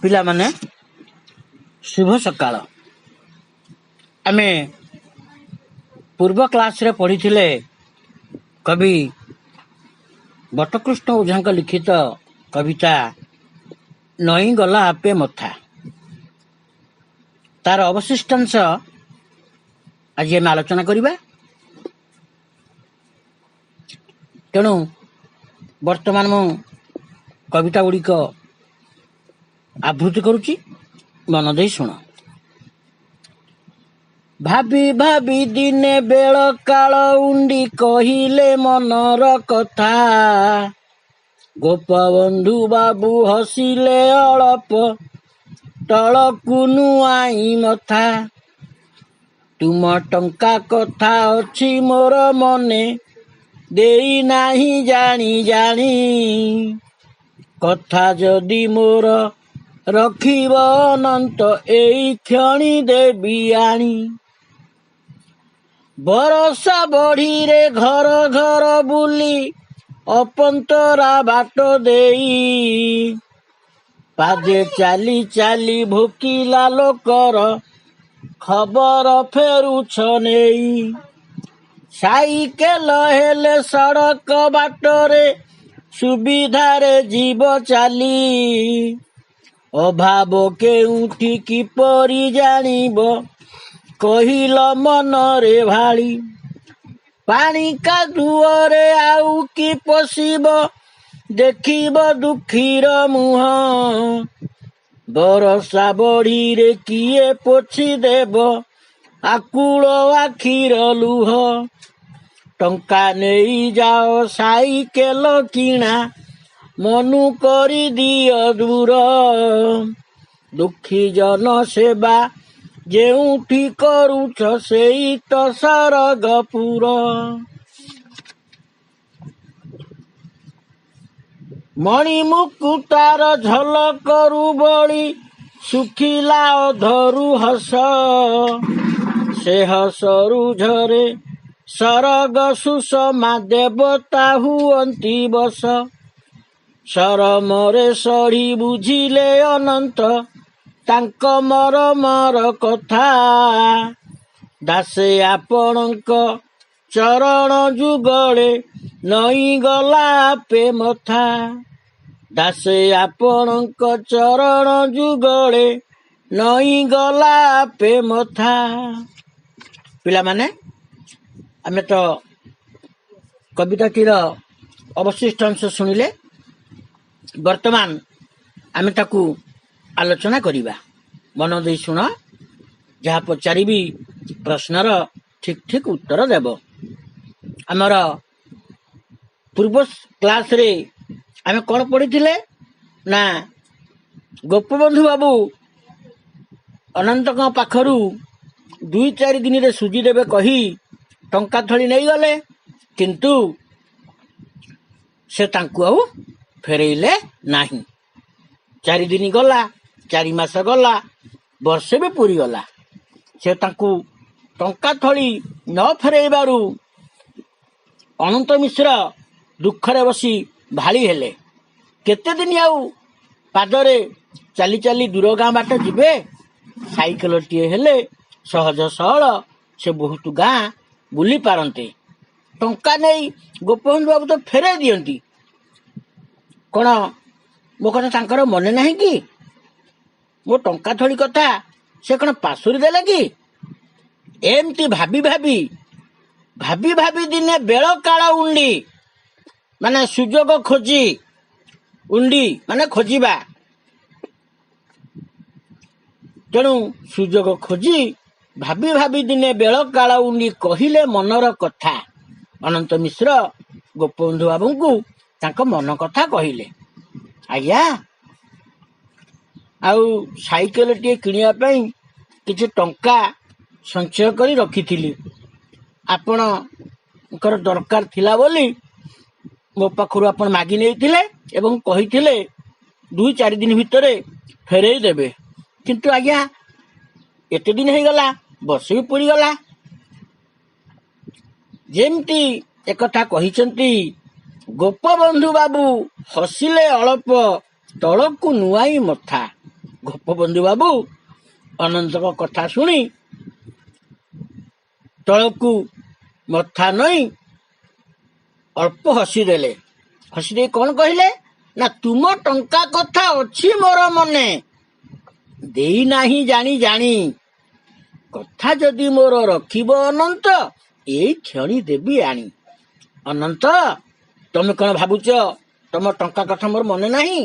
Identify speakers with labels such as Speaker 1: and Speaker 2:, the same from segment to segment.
Speaker 1: ପିଲାମାନେ ଶୁଭ ସକାଳ। ଆମେ ପୂର୍ବ କ୍ଲାସରେ ପଢ଼ିଥିଲେ କବି ବଟକୃଷ୍ଣ ଓଝାଙ୍କ ଲିଖିତ କବିତା ନଈ ଗଲା ଆପେ ମଥା। ତାର ଅବଶିଷ୍ଟାଂଶ ଆଜି ଆମେ ଆଲୋଚନା କରିବା। ତେଣୁ ବର୍ତ୍ତମାନ ମୁଁ କବିତା ଗୁଡ଼ିକ ଆବୃତ୍ତି କରୁଛି, ମନ ଦେଇ ଶୁଣ। ଭାବି ଭାବି ଦିନେ ବେଳ କାଳ ଉଣ୍ଡି କହିଲେ ମନର କଥା, ଗୋପବନ୍ଧୁ ବାବୁ ହସିଲେ ଅଳପ ତଳକୁ ନୁଆଇଁ ମଥା। ତୁମ ଟଙ୍କା କଥା ଅଛି ମୋର ମନେ, ଦେଇ ନାହିଁ ଜାଣି ଜାଣି, କଥା ଯଦି ମୋର ରଖିବ ଅନନ୍ତ ଏଇ କ୍ଷଣି ଦେବି ଆଣି। ବରଷା ବଢ଼ିରେ ଘର ଘର ବୁଲି ଅପନ୍ତରା ବାଟ ଦେଇ, ପାଦେ ଚାଲି ଚାଲି ଭୋକିଲା ଲୋକର ଖବର ଫେରୁଛ ନେଇ। ସାଇକେଲ ହେଲେ ସଡ଼କ ବାଟରେ ସୁବିଧାରେ ଯିବ ଚାଲି, ଅଭାବ କେଉଁଠି କିପରି ଜାଣିବ କହିଲ ମନରେ ଭାଳି। ପାଣି କାଦୁଅରେ ଆଉ କି ପଶିବ ଦେଖିବ ଦୁଃଖୀର ମୁହଁ, ବରଷା ବଢ଼ିରେ କିଏ ପୋଛି ଦେବ ଆକୁଳ ଆଖିର ଲୁହ। ଟଙ୍କା ନେଇ ଯାଅ ସାଇକେଲ କିଣା, ମନୁ କରିଦିଅ ଦୂର, ଦୁଃଖୀ ଜନ ସେବା ଯେଉଁଠି କରୁଛ ସେଇ ତ ସରଗପୁର। ମଣିମୁକୁଟାର ଝଲକରୁ ବଳି ଶୁଖିଲା ଅଧରୁ ହସ, ସେ ହସରୁ ଝରେ ସରଗ ସୁଷମା ଦେବତା ହୁଅନ୍ତି ବସ। ସରମରେ ସଢ଼ି ବୁଝିଲେ ଅନନ୍ତ ତାଙ୍କ ମରମର କଥା, ଦାସେ ଆପଣଙ୍କ ଚରଣ ଯୁଗଳେ ନଈ ଗଲା ଆପେ ମଥା। ଦାସେ ଆପଣଙ୍କ ଚରଣ ଯୁଗଳେ ନଈ ଗଲା ଆପେ ମଥା। ପିଲାମାନେ, ଆମେ ତ କବିତାଟିର ଅବଶିଷ୍ଟାଂଶ ଶୁଣିଲେ। ବର୍ତ୍ତମାନ ଆମେ ତାକୁ ଆଲୋଚନା କରିବା। ମନ ଦେଇ ଶୁଣ, ଯାହା ପଚାରିବି ପ୍ରଶ୍ନର ଠିକ୍ ଠିକ୍ ଉତ୍ତର ଦେବ। ଆମର ପୂର୍ବ କ୍ଲାସରେ ଆମେ କ'ଣ ପଢ଼ିଥିଲେ ନା, ଗୋପବନ୍ଧୁ ବାବୁ ଅନନ୍ତଙ୍କ ପାଖରୁ 2-4 ଦିନରେ ସୁଝି ଦେବେ କହି ଟଙ୍କା ଥଳି ନେଇଗଲେ, କିନ୍ତୁ ସେ ତାଙ୍କୁ ଆଉ ଫେରେଇଲେ ନାହିଁ। 4 ଦିନ ଗଲା, 4 ମାସ ଗଲା, ବର୍ଷେ ବି ପୁରିଗଲା। ସେ ତାଙ୍କୁ ଟଙ୍କା ଥଳି ନ ଫେରେଇବାରୁ ଅନନ୍ତ ମିଶ୍ର ଦୁଃଖରେ ବସି ଭାଳି ହେଲେ। କେତେ ଦିନ ଆଉ ପାଦରେ ଚାଲି ଚାଲି ଦୂର ଗାଁ ବାଟ ଯିବେ? ସାଇକେଲଟିଏ ହେଲେ ସହଜ ସହଳ ସେ ବହୁତ ଗାଁ ବୁଲି ପାରନ୍ତେ। ଟଙ୍କା ନେଇ ଗୋପବନ୍ଧୁ ବାବୁ ତ ଫେରାଇ ଦିଅନ୍ତି। କ'ଣ ମୋ କଥା ତାଙ୍କର ମନେ ନାହିଁ କି? ମୋ ଟଙ୍କା ଥଳି କଥା ସେ କ'ଣ ପାଶୋରି ଦେଲେ କି? ଏମିତି ଭାବି ଭାବି ଭାବି ଭାବି ଦିନେ ବେଳ କାଳ ଉଣ୍ଡି, ମାନେ ସୁଯୋଗ ଖୋଜି, ଉଣ୍ଡି ମାନେ ଖୋଜିବା। ତେଣୁ ସୁଯୋଗ ଖୋଜି ଭାବି ଭାବି ଦିନେ ବେଳ କାଳ ଉଣ୍ଡି କହିଲେ ମନର କଥା। ଅନନ୍ତ ମିଶ୍ର ଗୋପବନ୍ଧୁ ବାବୁଙ୍କୁ ତାଙ୍କ ମନ କଥା କହିଲେ। ଆଜ୍ଞା, ଆଉ ସାଇକେଲଟିଏ କିଣିବା ପାଇଁ କିଛି ଟଙ୍କା ସଞ୍ଚୟ କରି ରଖିଥିଲି। ଆପଣଙ୍କର ଦରକାର ଥିଲା ବୋଲି ମୋ ପାଖରୁ ଆପଣ ମାଗି ନେଇଥିଲେ ଏବଂ କହିଥିଲେ 2-4 ଦିନ ଭିତରେ ଫେରେଇ ଦେବେ। କିନ୍ତୁ ଆଜ୍ଞା, ଏତେ ଦିନ ହେଇଗଲା, ବର୍ଷେ ବି ପୁରିଗଲା। ଯେମିତି ଏକଥା କହିଛନ୍ତି, ଗୋପବନ୍ଧୁ ବାବୁ ହସିଲେ ଅଳପ ତଳକୁ ନୁଆଇଁ ମଥା। ଗୋପବନ୍ଧୁ ବାବୁ ଅନନ୍ତଙ୍କ କଥା ଶୁଣି ତଳକୁ ମଥା ନଇଁ ଅଳ୍ପ ହସିଦେଲେ। ହସିଦେଇ କ'ଣ କହିଲେ ନା, ତୁମ ଟଙ୍କା କଥା ଅଛି ମୋର ମନେ, ଦେଇନାହିଁ ଜାଣି ଜାଣି, କଥା ଯଦି ମୋର ରଖିବ ଅନନ୍ତ, ଏଇ କ୍ଷଣି ଦେବି ଆଣି। ଅନନ୍ତ, ତମେ କ'ଣ ଭାବୁଛ ତମ ଟଙ୍କା କଥା ମୋର ମନେ ନାହିଁ?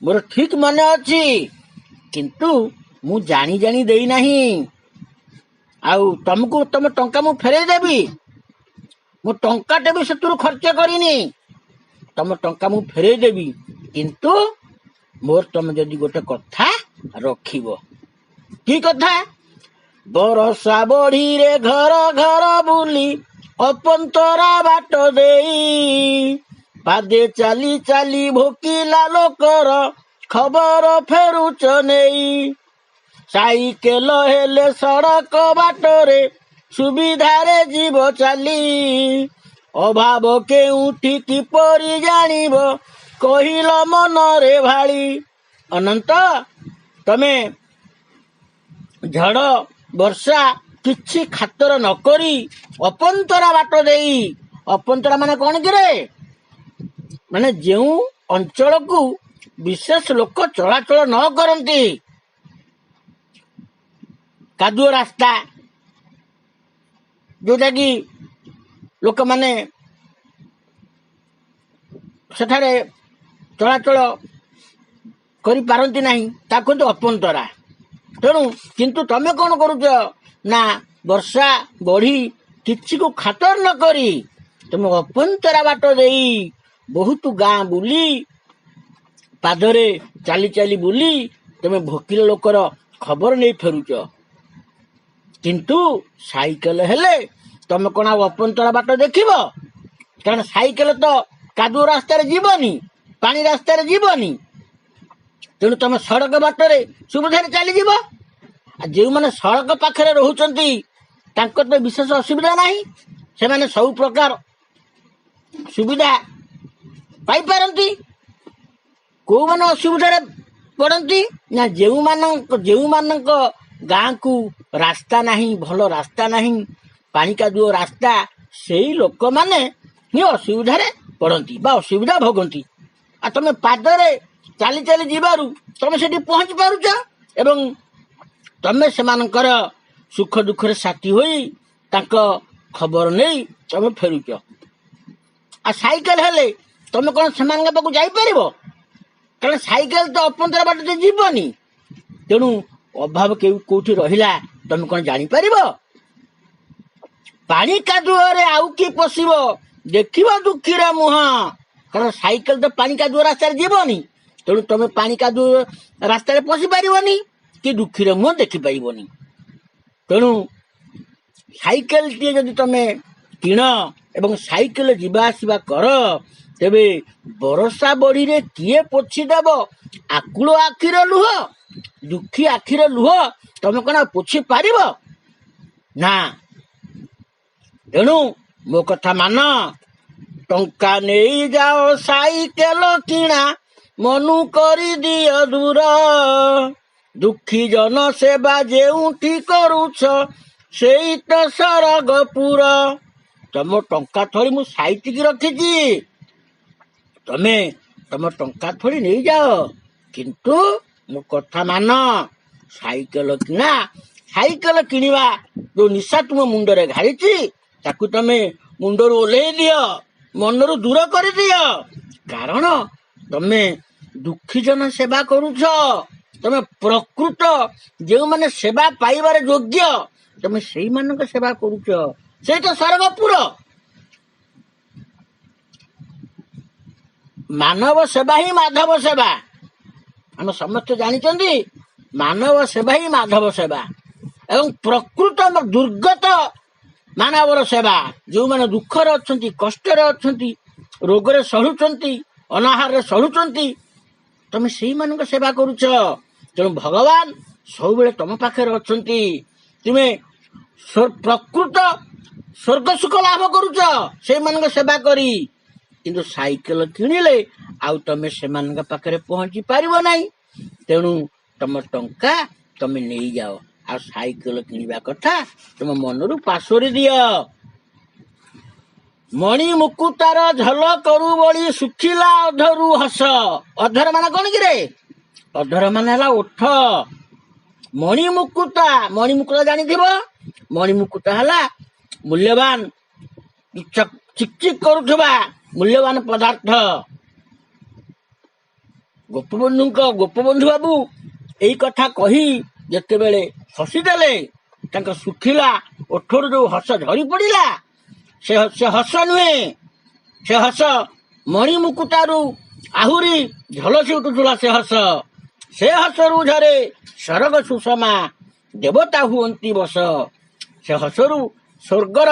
Speaker 1: ମୋର ଠିକ ମନେ ଅଛି, କିନ୍ତୁ ମୁଁ ଜାଣି ଜାଣି ଦେଇନାହିଁ। ଆଉ ତମକୁ ତମ ଟଙ୍କା ମୁଁ ଫେରେଇ ଦେବି। ମୁଁ ଟଙ୍କାଟେ ବି ସେଥିରୁ ଖର୍ଚ୍ଚ କରିନି। ତମ ଟଙ୍କା ମୁଁ ଫେରେଇ ଦେବି, କିନ୍ତୁ ମୋର ତମେ ଯଦି ଗୋଟେ କଥା ରଖିବ। କି କଥା? ବରଷା ବଢିରେ ଘର ଘର ବୁଲି ଅପନ୍ତରା ବାଟ ଦେଇ, ପାଦେ ଚାଲି ଚାଲି ଭୋକିଲା ଲୋକର ଖବର ଫେରୁଛ ନେଇ। ସାଇକେଲ ହେଲେ ସଡ଼କ ବାଟରେ ସୁବିଧାରେ ଯିବ ଚାଲି, ଅଭାବ କେଉଁଠି କିପରି ଜାଣିବ କହିଲ ମନରେ ଭାଳି। ଅନନ୍ତ, ତମେ ଝଡ଼ ବର୍ଷା କିଛି ଖାତର ନ କରି ଅପନ୍ତରା ବାଟ ଦେଇ, ଅପନ୍ତରା ମାନେ କ'ଣ କିରେ? ମାନେ ଯେଉଁ ଅଞ୍ଚଳକୁ ବିଶେଷ ଲୋକ ଚଳାଚଳ ନ କରନ୍ତି, କାଦୁଅ ରାସ୍ତା, ଯୋଉଟା କି ଲୋକମାନେ ସେଠାରେ ଚଳାଚଳ କରିପାରନ୍ତି ନାହିଁ, ତାକୁ କୁହନ୍ତି ଅପନ୍ତରା। ତେଣୁ କିନ୍ତୁ ତମେ କ'ଣ କରୁଛ ନା, ବର୍ଷା ବଢି କିଛିକୁ ଖାତର ନ କରି ତମେ ଅପନ୍ତରା ବାଟ ଦେଇ ବହୁତ ଗାଁ ବୁଲି, ପାଦରେ ଚାଲି ଚାଲି ବୁଲି ତମେ ଭୋକିଲା ଲୋକର ଖବର ନେଇ ଫେରୁଛ। କିନ୍ତୁ ସାଇକେଲ ହେଲେ ତମେ କ'ଣ ଆଉ ଅପନ୍ତରା ବାଟ ଦେଖିବ? କାରଣ ସାଇକେଲ ତ କାଦୁଅ ରାସ୍ତାରେ ଯିବନି, ପାଣି ରାସ୍ତାରେ ଯିବନି। ତେଣୁ ତମେ ସଡ଼କ ବାଟରେ ସୁବିଧାରେ ଚାଲିଯିବ। ଆଉ ଯେଉଁମାନେ ସଡ଼କ ପାଖରେ ରହୁଛନ୍ତି ତାଙ୍କର ତ ବିଶେଷ ଅସୁବିଧା ନାହିଁ, ସେମାନେ ସବୁ ପ୍ରକାର ସୁବିଧା ପାଇପାରନ୍ତି। କୋଉମାନେ ଅସୁବିଧାରେ ପଡ଼ନ୍ତି ନା, ଯେଉଁମାନଙ୍କ ଗାଁକୁ ରାସ୍ତା ନାହିଁ, ଭଲ ରାସ୍ତା ନାହିଁ, ପାଣି କାଦୁଅ ରାସ୍ତା, ସେଇ ଲୋକମାନେ ହିଁ ଅସୁବିଧାରେ ପଡ଼ନ୍ତି ବା ଅସୁବିଧା ଭୋଗନ୍ତି। ଆଉ ତମେ ପାଦରେ ଚାଲି ଚାଲି ଯିବାରୁ ତମେ ସେଠି ପହଞ୍ଚି ପାରୁଛ ଏବଂ ତମେ ସେମାନଙ୍କର ସୁଖ ଦୁଃଖରେ ସାଥୀ ହୋଇ ତାଙ୍କ ଖବର ନେଇ ତମେ ଫେରୁଛ। ଆଉ ସାଇକେଲ ହେଲେ ତମେ କ'ଣ ସେମାନଙ୍କ ପାଖକୁ ଯାଇପାରିବ? କାରଣ ସାଇକେଲ ତ ଅପନ୍ତରା ବାଟ ଦେଇ ଯିବନି। ତେଣୁ ଅଭାବ କୋଉଠି ରହିଲା ତମେ କ'ଣ ଜାଣିପାରିବ? ପାଣି କାଦୁଅରେ ଆଉ କି ପଶିବ ଦେଖିବ ଦୁଃଖୀର ମୁହଁ। କାରଣ ସାଇକେଲ ତ ପାଣି କାଦୁଅ ରାସ୍ତାରେ ଯିବନି, ତେଣୁ ତମେ ପାଣି କାଦୁଅ ରାସ୍ତାରେ ପଶି ପାରିବନି କି ଦୁଃଖୀର ମୁହଁ ଦେଖିପାରିବନି। ତେଣୁ ସାଇକେଲଟିଏ ଯଦି ତମେ କିଣ ଏବଂ ସାଇକେଲ ଯିବା ଆସିବା କର, ତେବେ ବର୍ଷା ବଢିରେ କିଏ ପୋଛିଦେବ ଆକୁଳ ଆଖିର ଲୁହ? ଦୁଃଖୀ ଆଖିର ଲୁହ ତମେ କ'ଣ ପୋଛି ପାରିବ? ନା। ତେଣୁ ମୋ କଥା ମାନ, ଟଙ୍କା ନେଇ ଯାଅ ସାଇକେଲ କିଣା, ମନୁ କରିଦିଅ ଦୂର, ଦୁଃଖୀ ଜନ ସେବା ଯେଉଁଠି କରୁଛ ସେଇ ତ ସରଗପୁର। ତମ ଟଙ୍କା ଥଳି ମୁଁ ସାଇତିକି ରଖିଛି, ତମେ ତମ ଟଙ୍କା ଥଳି ନେଇଯାଅ, କିନ୍ତୁ ମୋ କଥା ମାନ, ସାଇକେଲ କିଣା, ସାଇକେଲ କିଣିବା ଯୋଉ ନିଶା ତୁମ ମୁଣ୍ଡରେ ଘାରିଛି ତାକୁ ତମେ ମୁଣ୍ଡରୁ ଓହ୍ଲେଇ ଦିଅ, ମନରୁ ଦୂର କରିଦିଅ। କାରଣ ତମେ ଦୁଃଖୀ ଜନ ସେବା କରୁଛ, ତମେ ପ୍ରକୃତ ଯେଉଁମାନେ ସେବା ପାଇବାରେ ଯୋଗ୍ୟ ତମେ ସେଇମାନଙ୍କ ସେବା କରୁଛ, ସେଇ ତ ସରଗପୁର। ମାନବ ସେବା ହିଁ ମାଧବ ସେବା। ଆମେ ସମସ୍ତେ ଜାଣିଛନ୍ତି ମାନବ ସେବା ହିଁ ମାଧବ ସେବା ଏବଂ ପ୍ରକୃତ ଦୁର୍ଗତ ମାନବର ସେବା। ଯେଉଁମାନେ ଦୁଃଖରେ ଅଛନ୍ତି, କଷ୍ଟରେ ଅଛନ୍ତି, ରୋଗରେ ସଢୁଛନ୍ତି, ଅନାହାରରେ ସଢୁଛନ୍ତି, ତମେ ସେଇମାନଙ୍କ ସେବା କରୁଛ। ତେଣୁ ଭଗବାନ ସବୁବେଳେ ତମ ପାଖରେ ଅଛନ୍ତି। ତୁମେ ପ୍ରକୃତ ସ୍ୱର୍ଗ ସୁଖ ଲାଭ କରୁଛ ସେଇମାନଙ୍କ ସେବା କରି। କିନ୍ତୁ ସାଇକେଲ କିଣିଲେ ଆଉ ତମେ ସେମାନଙ୍କ ପାଖରେ ପହଞ୍ଚି ପାରିବ ନାହିଁ। ତେଣୁ ତମ ଟଙ୍କା ତମେ ନେଇଯାଅ, ଆଉ ସାଇକେଲ କିଣିବା କଥା ତମ ମନରୁ ପାସୋରି ଦିଅ। ମଣି ମୁକୁତାର ଝଲ କରୁ ବଳି ଶୁଖିଲା ଅଧରୁ ହସ। ଅଧର ମାନେ କଣ କିରେ? ଅଧର ମାନେ ହେଲା ଓଠ। ମଣିମୁକୁତା, ମଣିମୁକୁତା ଜାଣିଥିବ? ମଣିମୁକୁତା ହେଲା ମୂଲ୍ୟବାନ, ଚିକ୍ ଚିକ୍ କରୁଥିବା ମୂଲ୍ୟବାନ ପଦାର୍ଥ। ଗୋପବନ୍ଧୁ ବାବୁ ଏଇ କଥା କହି ଯେତେବେଳେ ହସିଦେଲେ, ତାଙ୍କ ଶୁଖିଲା ଓଠରୁ ଯୋଉ ହସ ଝରି ପଡିଲା, ସେ ହସ ନୁହେଁ, ସେ ହସ ମଣିମୁକୁତାରୁ ଆହୁରି ଝଲସି ଉଠୁଥିଲା। ସେ ହସରୁ ଝରେ ସରଗ ସୁଷମା, ଦେବତା ହୁଅନ୍ତି ବସ। ସେ ହସରୁ ସ୍ୱର୍ଗର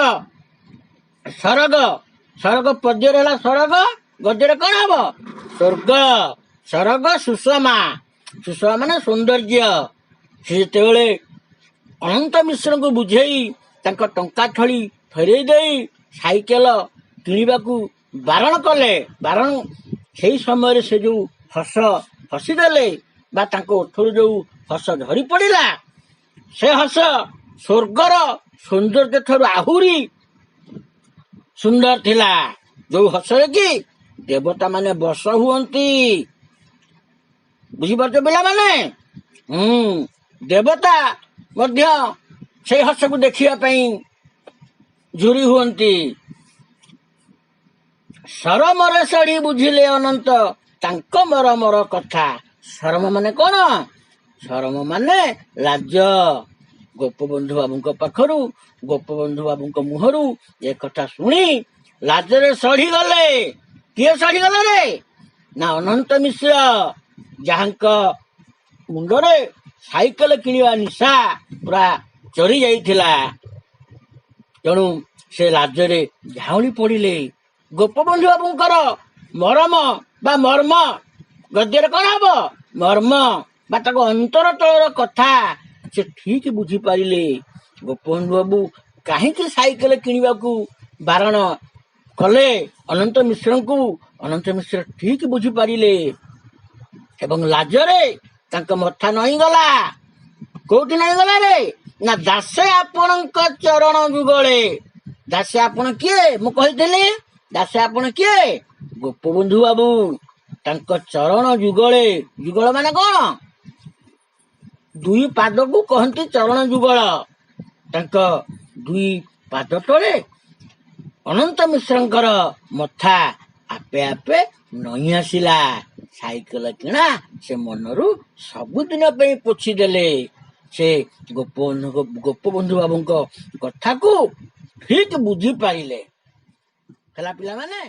Speaker 1: ସରଗ ପଦ୍ୟରେ ହେଲା ସରଗ, ଗଦ୍ୟରେ କଣ ହବ? ସ୍ୱର୍ଗ। ସରଗ ସୁଷମା, ସୁଷମା ମାନେ ସୌନ୍ଦର୍ଯ୍ୟ। ସେ ଯେତେବେଳେ ଅନନ୍ତ ମିଶ୍ରଙ୍କୁ ବୁଝେଇ ତାଙ୍କ ଟଙ୍କା ଥଳି ଫେରେଇ ଦେଇ ସାଇକେଲ କିଣିବାକୁ ବାରଣ କଲେ, ସେଇ ସମୟରେ ସେ ଯୋଉ ହସିଦେଲେ ବା ତାଙ୍କ ଓଠରୁ ଯୋଉ ହସ ଝରି ପଡିଲା, ସେ ହସ ସ୍ୱର୍ଗର ସୌନ୍ଦର୍ଯ୍ୟ ଠାରୁ ଆହୁରି ସୁନ୍ଦର ଥିଲା। ଯୋଉ ହସରେ କି ଦେବତା ମାନେ ବଶ ହୁଅନ୍ତି। ବୁଝିପାରୁଛ ପିଲାମାନେ? ଦେବତା ମଧ୍ୟ ସେଇ ହସକୁ ଦେଖିବା ପାଇଁ ଝୁରି ହୁଅନ୍ତି। ସରମରେ ସଢି ବୁଝିଲେ ଅନନ୍ତ ତାଙ୍କ ମରମର କଥା। ସରମ ମାନେ କଣ? ସରମ ମାନେ ଲାଜ। ଗୋପବନ୍ଧୁ ବାବୁଙ୍କ ପାଖରୁ, ଗୋପବନ୍ଧୁ ବାବୁଙ୍କ ମୁହଁରୁ ଏ କଥା ଶୁଣି ଲାଜରେ ସଢିଗଲେ। କିଏ ସଢିଗଲେ ରେ? ନା ଅନନ୍ତ ମିଶ୍ର, ଯାହାଙ୍କ ମୁଣ୍ଡରେ ସାଇକେଲ କିଣିବା ନିଶା ପୁରା ଚଢି ଯାଇଥିଲା। ତେଣୁ ସେ ଲାଜରେ ଝାଉଁଳି ପଡିଲେ। ଗୋପବନ୍ଧୁ ବାବୁଙ୍କର ମରମ ବା ମର୍ମ, ଗଦ୍ୟରେ କଣ ହବ? ମର୍ମ ବା ତାଙ୍କ ଅନ୍ତର ତଳର କଥା ସେ ଠିକ ବୁଝିପାରିଲେ। ଗୋପବନ୍ଧୁ ବାବୁ କାହିଁକି ସାଇକେଲ କିଣିବାକୁ ବାରଣ କଲେ ଅନନ୍ତ ମିଶ୍ରଙ୍କୁ, ଅନନ୍ତ ମିଶ୍ର ଠିକ ବୁଝିପାରିଲେ ଏବଂ ଲାଜରେ ତାଙ୍କ ମଥା ନଇଁଗଲା। କୋଉଠି ନଇଁଗଲା ରେ? ନା ଦାସେ ଆପଣଙ୍କ ଚରଣ ଯୁଗଳେ। ଦାସେ ଆପଣ କିଏ? ମୁଁ କହିଥିଲି ଦାସେ ଆପଣ କିଏ? ଗୋପବନ୍ଧୁ ବାବୁ। ତାଙ୍କ ଚରଣ ଯୁଗଳେ, ଯୁଗଳ ମାନେ କଣ? ଦୁଇ ପାଦକୁ କହନ୍ତି ଚରଣ ଯୁଗଳ। ତାଙ୍କ ଦୁଇ ପାଦ ତଳେ ଅନନ୍ତ ମିଶ୍ରଙ୍କର ମଥା ଆପେ ଆପେ ନଇଁ ଆସିଲା। ସାଇକେଲ କିଣା ସେ ମନରୁ ସବୁଦିନ ପାଇଁ ପୋଛିଦେଲେ। ସେ ଗୋପବନ୍ଧୁ ବାବୁଙ୍କ କଥାକୁ ଠିକ ବୁଝିପାରିଲେ। ହେଲା ପିଲାମାନେ?